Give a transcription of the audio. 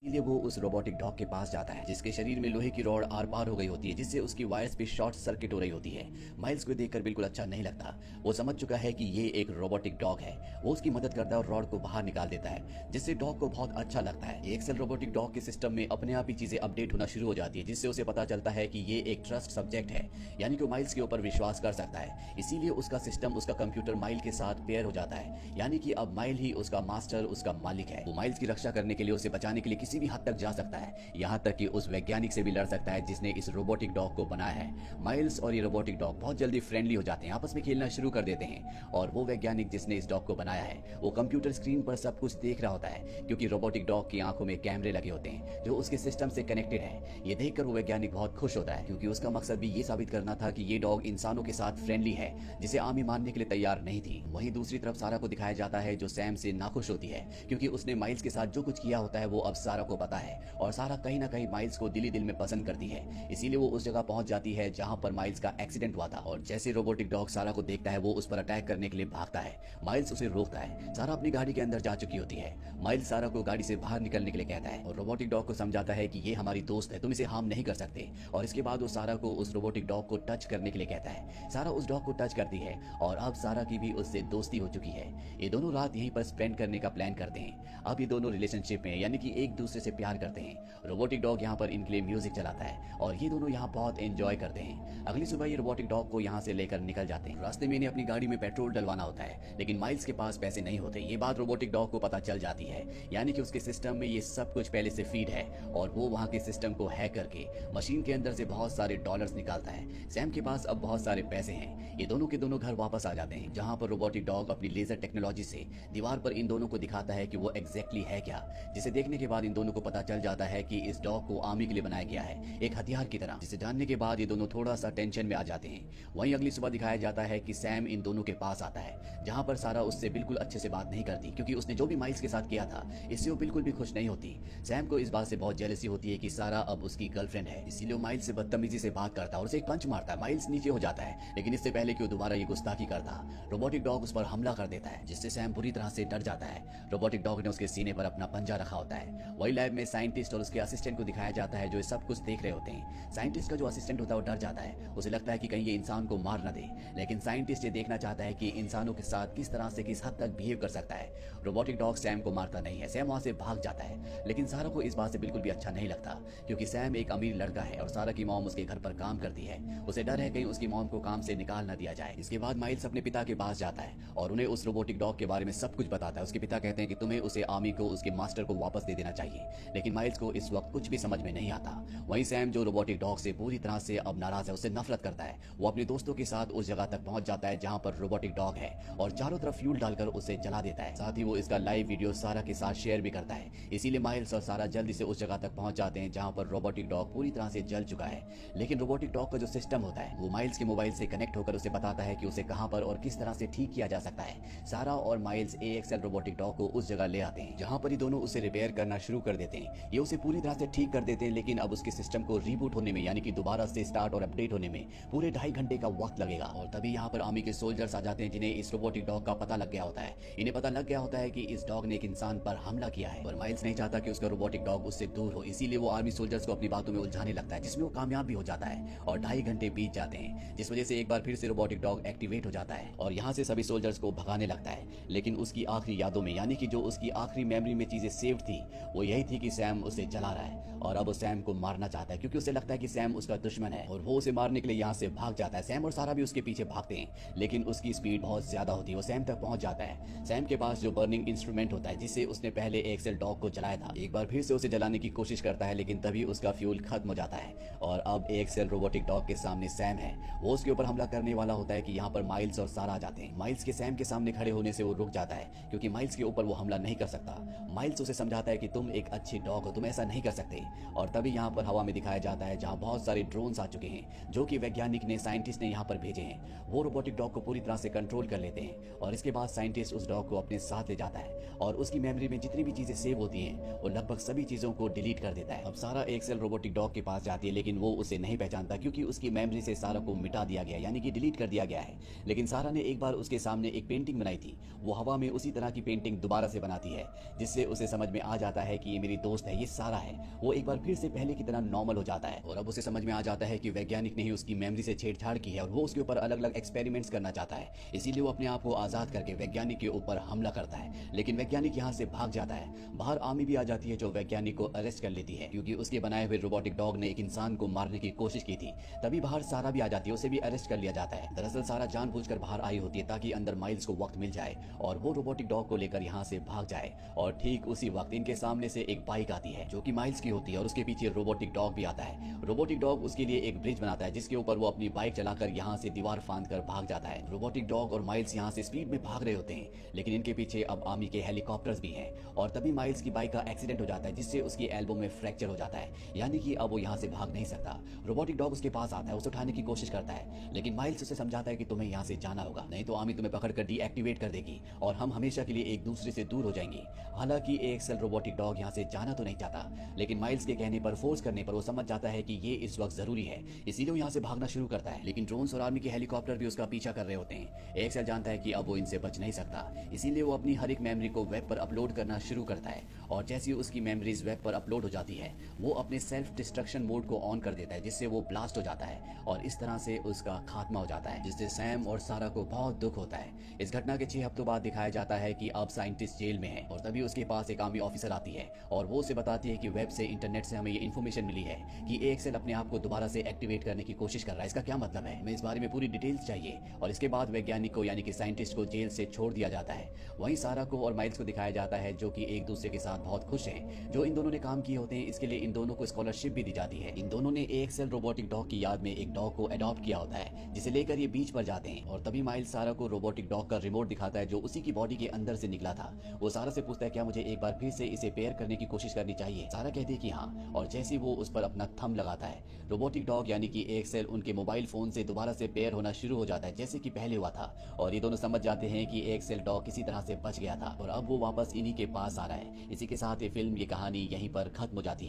इसलिए वो उस रोबोटिक डॉग के पास जाता है जिसके शरीर में लोहे की रॉड आर पार हो गई होती है, जिससे उसकी वायर्स पे शॉर्ट सर्किट हो रही होती है। माइल्स को देखकर बिल्कुल अच्छा नहीं लगता। वो समझ चुका है कि ये एक रोबोटिक डॉग है। वो उसकी मदद करता है और रॉड को बाहर निकाल देता है, जिससे डॉग को बहुत अच्छा लगता है। एक्सेल रोबोटिक डॉग के सिस्टम में अपने आप ही चीजें अपडेट होना शुरू हो जाती है, जिससे उसे पता चलता है कि ये एक ट्रस्ट सब्जेक्ट है, यानी कि माइल्स के ऊपर विश्वास कर सकता है। इसीलिए उसका सिस्टम, उसका कंप्यूटर माइल के साथ पेयर हो जाता है, यानी कि अब माइल ही उसका मास्टर, उसका मालिक है। वो माइल्स की रक्षा करने के लिए, उसे बचाने के लिए किसी भी हद तक जा सकता है, यहाँ तक कि उस वैज्ञानिक से भी लड़ सकता है जिसने इस रोबोटिक डॉग को बनाया है। माइल्स और ये रोबोटिक डॉग बहुत जल्दी फ्रेंडली हो जाते हैं, आपस में खेलना शुरू कर देते हैं। और वो वैज्ञानिक जिसने इस डॉग को बनाया है वो कंप्यूटर स्क्रीन पर सब कुछ देख रहा होता है, क्योंकि रोबोटिक डॉग की आंखों में कैमरे लगे होते हैं जो उसके सिस्टम से कनेक्टेड है। ये देखकर वो वैज्ञानिक बहुत खुश होता है, क्योंकि उसका मकसद भी ये साबित करना था कि ये डॉग इंसानों के साथ फ्रेंडली है, जिसे आर्मी मानने के लिए तैयार नहीं थी। वहीं दूसरी तरफ सारा को दिखाया जाता है जो सैम से नाखुश होती है, क्योंकि उसने माइल्स के साथ जो कुछ किया होता है वो अब सारा को पता है। और सारा कहीं ना कहीं माइल्स को दिली दिल में पसंद करती है, इसीलिए वो उस जगह पहुंच जाती है जहां पर माइल्स का एक्सीडेंट हुआ था। और जैसे रोबोटिक डॉग सारा को देखता है वो उस पर अटैक करने के लिए भागता है। माइल्स उसे रोकता है। सारा अपनी गाड़ी के अंदर जा चुकी होती है। माइल्स सारा को गाड़ी से बाहर निकलने के लिए कहता है और रोबोटिक डॉग को समझाता है कि ये हमारी दोस्त है, तुम इसे हार्म नहीं कर सकते। और इसके बाद वो सारा को उस रोबोटिक डॉग को टच करने के लिए कहता है। सारा उस डॉग को टच करती है और अब सारा की भी उससे दोस्ती हो चुकी है। ये दोनों रात यहीं पर स्पेंड करने का प्लान करते हैं। अब ये दोनों रिलेशनशिप में, यानी कि एक दूसरे से प्यार करते हैं। रोबोटिक डॉग यहाँ पर इनके लिए म्यूजिक चलाता है और ये दोनों यहाँ बहुत एंजॉय करते हैं। अगली सुबह ये रोबोटिक डॉग को यहाँ से लेकर निकल जाते हैं। रास्ते में इन्हें अपनी गाड़ी में पेट्रोल डलवाना होता है, लेकिन माइल्स के पास पैसे नहीं होते। ये बात रोबोटिक डॉग को पता चल जाती है, यानी कि उसके सिस्टम में ये सब कुछ पहले से फीड है और वो वहाँ के सिस्टम को हैक करके मशीन के अंदर से बहुत सारे डॉलर्स निकालता है। सैम के पास अब बहुत सारे पैसे हैं। ये दोनों के दोनों घर वापस आ जाते हैं, जहाँ पर रोबोटिक डॉग अपनी लेजर टेक्नोलॉजी से दीवार पर इन दोनों को दिखाता है कि वो एग्जैक्टली है क्या, जिसे देखने के बाद इन दोनों को पता चल जाता है कि इस डॉग को आर्मी के लिए बनाया गया है, एक हथियार की तरह। जिसे जानने के बाद ये दोनों थोड़ा सा टेंशन में आ जाते हैं। वहीं अगली सुबह दिखाया जाता है कि सैम इन दोनों के पास आता है, जहाँ पर सारा उससे बिल्कुल अच्छे से बात नहीं करती, क्योंकि उसने जो भी माइल्स के साथ किया था इससे वो बिल्कुल भी खुश नहीं होती। सैम को इस बात से बहुत जेलसी होती है कि सारा अब उसकी गर्लफ्रेंड है, इसीलिए वो माइल्स से बदतमीजी से बात करता है और उसे एक पंच मारता है। माइल्स नीचे हो जाता है, लेकिन इससे पहले कि वो दोबारा ये गुस्ताखी करता, रोबोटिक डॉग उस पर हमला कर देता है, जिससे सैम बुरी तरह से डर जाता है। रोबोटिक डॉग ने उसके सीने पर अपना पंजा रखा होता है। वही लैब में साइंटिस्ट और उसके असिस्टेंट को दिखाया जाता है, जो सब कुछ देख रहे होते हैं। साइंटिस्ट का जो असिस्टेंट होता है वो डर जाता है, उसे लगता है कि कहीं ये इंसान को मार न दे, लेकिन साइंटिस्ट ये देखना चाहता है कि इंसानों के साथ किस तरह से, किस हद तक बिहेव कर सकता है। रोबोटिक डॉग सैम को मारता नहीं है, सैम वहां से भाग जाता है। लेकिन सारा को इस बात से बिल्कुल भी अच्छा नहीं लगता, क्योंकि सैम एक अमीर लड़का है और सारा की मॉम उसके घर पर काम करती है। उसे डर है कहीं उसकी मॉम को काम से निकाल न दिया जाए। इसके बाद माइल्स अपने पिता के पास जाता है और उन्हें उस रोबोटिक डॉग के बारे में सब कुछ बताता है। उसके पिता कहते हैं कि तुम्हें उसे आर्मी को, उसके मास्टर को वापस दे देना चाहिए, लेकिन माइल्स को इस वक्त कुछ भी समझ में नहीं आता। वहीं सैम, जो रोबोटिक डॉग से पूरी तरह से अब नाराज है, उससे नफरत करता है, वो अपने दोस्तों के साथ उस जगह तक पहुंच जाता है जहां पर रोबोटिक डॉग है और चारों तरफ फ्यूल डालकर उसे जला देता है। साथ ही वो इसका लाइव वीडियो सारा के साथ शेयर भी करता है। इसीलिए माइल्स और सारा जल्दी से उस जगह तक पहुंच जाते हैं जहां पर रोबोटिक डॉग पूरी तरह से जल चुका है। लेकिन रोबोटिक डॉग का जो सिस्टम होता है वो माइल्स के मोबाइल से कनेक्ट होकर उसे बताता है कि उसे कहां पर और किस तरह से ठीक किया जा सकता है। सारा और माइल्स AXL रोबोटिक डॉग को उस जगह ले आते हैं जहां पर ये दोनों उसे रिपेयर करना शुरू कर देते हैं। ये उसे पूरी तरह से ठीक कर देते हैं, लेकिन अब उसके सिस्टम को रीबूट होने में, यानी कि दोबारा से स्टार्ट और अपडेट होने में पूरे 2.5 घंटे का वक्त लगेगा। और तभी यहाँ पर आर्मी के सोल्जर्स आ जाते हैं, जिन्हें इस रोबोटिक डॉग का पता लग गया होता है। इन्हें पता लग गया होता है कि इस डॉग ने एक इंसान पर हमला किया है, और माइल्स नहीं चाहता कि उसका रोबोटिक डॉग उससे दूर हो, इसीलिए वो आर्मी सोल्जर्स को अपनी बातों में उलझाने लगता है, जिसमें वो कामयाब भी हो जाता है। और 2.5 घंटे बीत जाते हैं, जिस वजह से एक बार फिर से रोबोटिक डॉग एक्टिवेट हो जाता है और यहाँ से सभी सोल्जर्स को भगाने लगता है। लेकिन उसकी आखिरी यादों में, यानी कि जो उसकी आखिरी मेमोरी में चीजें सेव थी, वो यही थी कि सैम उसे जला रहा है और अब वो सैम को मारना चाहता है, क्योंकि उसे लगता है कि सैम उसका दुश्मन है और वो उसे मारने के लिए यहाँ से भाग जाता है। सैम और सारा भी उसके पीछे भागते हैं, लेकिन उसकी स्पीड बहुत ज्यादा होती है। वो सैम तक पहुंच जाता है। सैम के पास जो बर्निंग इंस्ट्रूमेंट होता है, जिससे उसने पहले AXL डॉग को जलाया था, एक बार फिर से उसे जलाने की कोशिश करता है, लेकिन तभी उसका फ्यूल खत्म हो जाता है और अब AXL रोबोटिक डॉग के सामने सैम है। वो उसके ऊपर हमला करने वाला होता है कि यहाँ पर माइल्स और सारा आ जाते हैं। माइल्स के सैम के सामने खड़े होने से वो रुक जाता है, क्योंकि माइल्स के ऊपर वो हमला नहीं कर सकता। माइल्स उसे समझाता है कि तुम एक अच्छी डॉग हो, तुम ऐसा नहीं कर सकते। और तभी यहाँ पर हवा में दिखाया जाता है जहाँ बहुत सारे ड्रोन्स आ चुके हैं, जो कि वैज्ञानिक ने, साइंटिस्ट ने यहाँ पर भेजे हैं। वो रोबोटिक डॉग को पूरी तरह से कंट्रोल कर लेते हैं और इसके बाद साइंटिस्ट उस डॉग को अपने साथ ले जाता है और उसकी मेमोरी में जितनी भी चीजें सेव होती हैं वो लगभग सभी चीजों को डिलीट कर देता है। अब सारा AXL रोबोटिक डॉग के पास जाती है, लेकिन वो उसे नहीं पहचानता, क्योंकि उसकी मेमोरी से सारा को मिटा दिया गया, यानी कि डिलीट कर दिया गया है। लेकिन सारा ने एक बार उसके सामने एक पेंटिंग बनाई थी, वो हवा में उसी तरह की पेंटिंग दोबारा से बनाती है, जिससे उसे समझ में आ जाता है कि ये नहीं, मेरी दोस्त है, ये सारा है, वो एक बार फिर से पहले की तरह नॉर्मल हो जाता है और अब उसे समझ में आ जाता है कि वैज्ञानिक ने ही उसकी मेमोरी से छेड़छाड़ की है और वो उसके ऊपर अलग अलग एक्सपेरिमेंट्स करना चाहता है। इसीलिए वो अपने आप को आजाद करके वैज्ञानिक के ऊपर हमला करता है, लेकिन वैज्ञानिक यहाँ से भाग जाता है। बाहर आर्मी भी आ जाती है जो वैज्ञानिक को अरेस्ट कर लेती है क्योंकि उसके बनाए हुए रोबोटिक डॉग ने एक इंसान को मारने की कोशिश की थी। तभी बाहर सारा भी आ जाती है, उसे भी अरेस्ट कर लिया जाता है। दरअसल सारा जानबूझकर बाहर आई होती है ताकि अंदर माइल्स को वक्त मिल जाए और वो रोबोटिक डॉग को लेकर यहाँ से भाग जाए। और ठीक उसी वक्त इनके सामने से एक बाइक आती है जो कि माइल्स की होती है और उसके पीछे रोबोटिक डॉग भी आता है। रोबोटिक डॉग उसके लिए एक ब्रिज बनाता है जिसके ऊपर वो अपनी बाइक चलाकर यहाँ से दीवार फांद कर भाग जाता है। रोबोटिक डॉग और माइल्स यहाँ से स्पीड में भाग रहे होते हैं, लेकिन इनके पीछे अब आर्मी के हेलीकॉप्टर्स भी हैं और तभी माइल्स की बाइक का एक्सीडेंट हो जाता है जिससे उसकी एल्बो में फ्रैक्चर हो जाता है, यानी कि अब वो यहाँ से भाग नहीं सकता। रोबोटिक डॉग उसके पास आता है, उसे उठाने की कोशिश करता है, लेकिन माइल्स उसे समझाता है कि तुम्हें यहाँ से जाना होगा, नहीं तो आर्मी तुम्हें पकड़कर डीएक्टिवेट कर देगी और हम हमेशा के लिए एक दूसरे से दूर हो जाएंगे। हालांकि एक्सेल रोबोटिक डॉग यहाँ से जाना तो नहीं चाहता, लेकिन माइल्स के कहने पर, फोर्स करने पर वो समझ जाता है कि ये इस वक्त जरूरी है, इसीलिए वो यहाँ से भागना शुरू करता है। लेकिन ड्रोन्स और आर्मी के हेलीकॉप्टर भी उसका पीछा कर रहे होते हैं। एक्सेल जानता है कि अब वो इनसे बच नहीं सकता, इसीलिए वो अपनी हर एक मेमोरी को वेब पर अपलोड करना शुरू करता है और जैसे ही उसकी मेमोरीज वेब पर अपलोड हो जाती है वो अपने सेल्फ डिस्ट्रक्शन मोड को ऑन कर देता है जिससे वो ब्लास्ट हो जाता है और इस तरह से उसका खात्मा हो जाता है, जिससे सैम और सारा को बहुत दुख होता है। इस घटना के 6 हफ्तों बाद दिखाया जाता है कि अब साइंटिस्ट जेल में है और तभी उसके पास एक आर्मी ऑफिसर आती है और वो उसे बताती है कि वेब से, इंटरनेट से हमें ये इन्फॉर्मेशन मिली है कि एक्सेल अपने आप को दोबारा से एक्टिवेट करने की कोशिश कर रहा है। इसका क्या मतलब है, हमें इस बारे में पूरी डिटेल्स चाहिए। और इसके बाद वैज्ञानिक को यानी कि साइंटिस्ट को जेल से छोड़ दिया जाता है। वहीं सारा को और माइल्स को दिखाया जाता है जो कि एक दूसरे के साथ बहुत खुश हैं। जो इन दोनों ने काम किए होते हैं इसके लिए इन दोनों को स्कॉलरशिप भी दी जाती है। इन दोनों ने एक्सेल रोबोटिक डॉग की याद में एक डॉग को अडॉप्ट किया होता है जिसे लेकर ये बीच पर जाते हैं और तभी माइल्स सारा को रोबोटिक डॉग का रिमोट दिखाता है जो उसी की बॉडी के अंदर से निकला था। वो सारा से पूछता है क्या मुझे एक बार फिर से इसे पेयर करने की कोशिश करनी चाहिए। सारा कहती है कि हाँ, और जैसे वो उस पर अपना थंब लगाता है रोबोटिक डॉग यानी कि एक्सेल उनके मोबाइल फोन से दोबारा से पेयर होना शुरू हो जाता है जैसे कि पहले हुआ था और ये दोनों समझ जाते हैं कि एक्सेल डॉग किसी तरह से बच गया था और अब वो वापस इन्हीं के पास आ रहा है। इसी के साथ ये फिल्म, ये कहानी यहीं पर खत्म हो जाती है।